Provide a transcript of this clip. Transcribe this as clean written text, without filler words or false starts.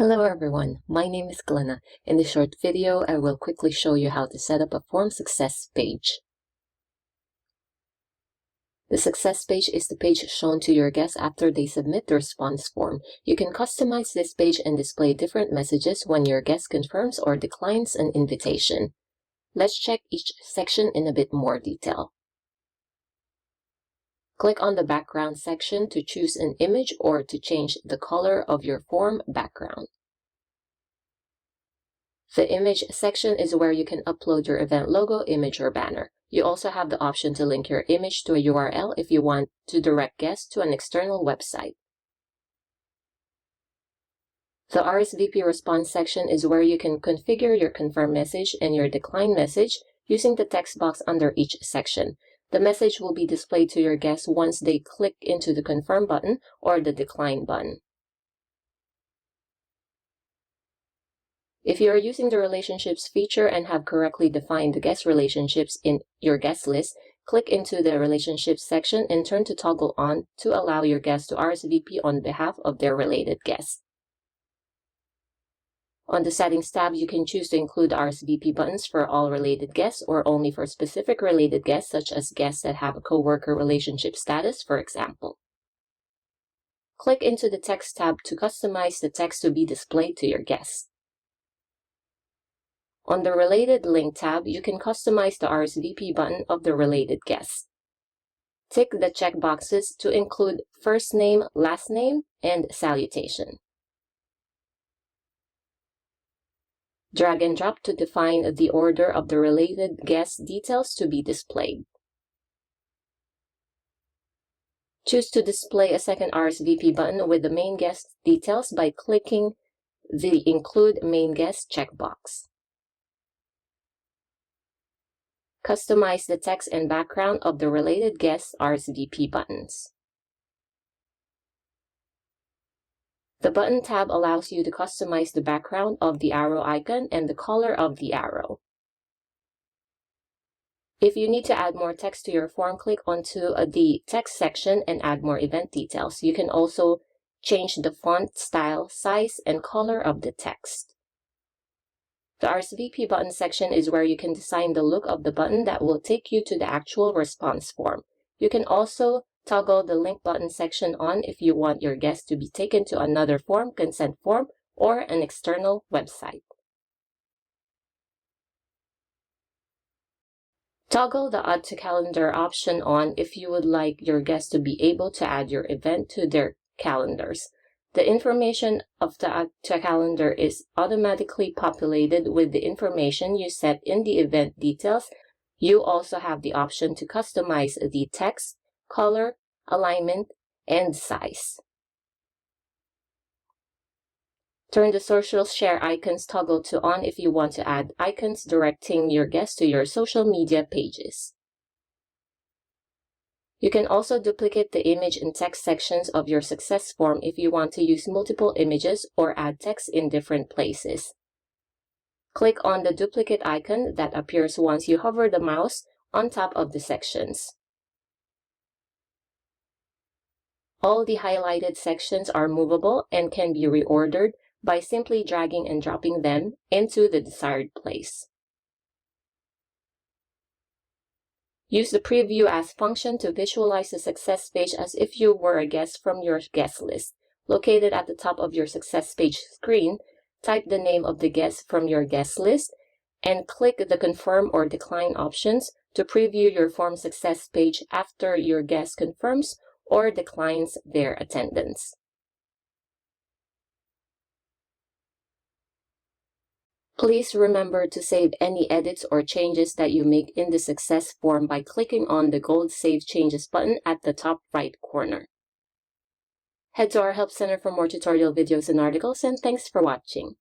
Hello everyone, my name is Glenna. In this short video, I will quickly show you how to set up a form success page. The success page is the page shown to your guests after they submit the response form. You can customize this page and display different messages when your guest confirms or declines an invitation. Let's check each section in a bit more detail. Click on the background section to choose an image or to change the color of your form background. The image section is where you can upload your event logo, image, or banner. You also have the option to link your image to a URL if you want to direct guests to an external website. The RSVP response section is where you can configure your confirm message and your decline message using the text box under each section. The message will be displayed to your guests once they click into the confirm button or the decline button. If you are using the relationships feature and have correctly defined the guest relationships in your guest list, click into the relationships section and turn to toggle on to allow your guests to RSVP on behalf of their related guests. On the settings tab, you can choose to include RSVP buttons for all related guests or only for specific related guests, such as guests that have a coworker relationship status, for example. Click into the text tab to customize the text to be displayed to your guests. On the Related Link tab, you can customize the RSVP button of the related guest. Tick the checkboxes to include first name, last name, and salutation. Drag and drop to define the order of the related guest details to be displayed. Choose to display a second RSVP button with the main guest details by clicking the Include Main Guest checkbox. Customize the text and background of the related guest RSVP buttons. The Button tab allows you to customize the background of the arrow icon and the color of the arrow. If you need to add more text to your form, click onto the text section and add more event details. You can also change the font style, size, and color of the text. The RSVP button section is where you can design the look of the button that will take you to the actual response form. You can also toggle the link button section on if you want your guests to be taken to another form, consent form, or an external website. Toggle the Add to Calendar option on if you would like your guests to be able to add your event to their calendars. The information of the Add to Calendar is automatically populated with the information you set in the event details. You also have the option to customize the text, color, alignment, and size. Turn the social share icons toggle to on if you want to add icons directing your guests to your social media pages. You can also duplicate the image and text sections of your success form if you want to use multiple images or add text in different places. Click on the duplicate icon that appears once you hover the mouse on top of the sections. All the highlighted sections are movable and can be reordered by simply dragging and dropping them into the desired place. Use the Preview As function to visualize the success page as if you were a guest from your guest list. Located at the top of your success page screen, type the name of the guest from your guest list and click the Confirm or Decline options to preview your form success page after your guest confirms or declines their attendance. Please remember to save any edits or changes that you make in the success form by clicking on the gold Save Changes button at the top right corner. Head to our Help Center for more tutorial videos and articles, and thanks for watching.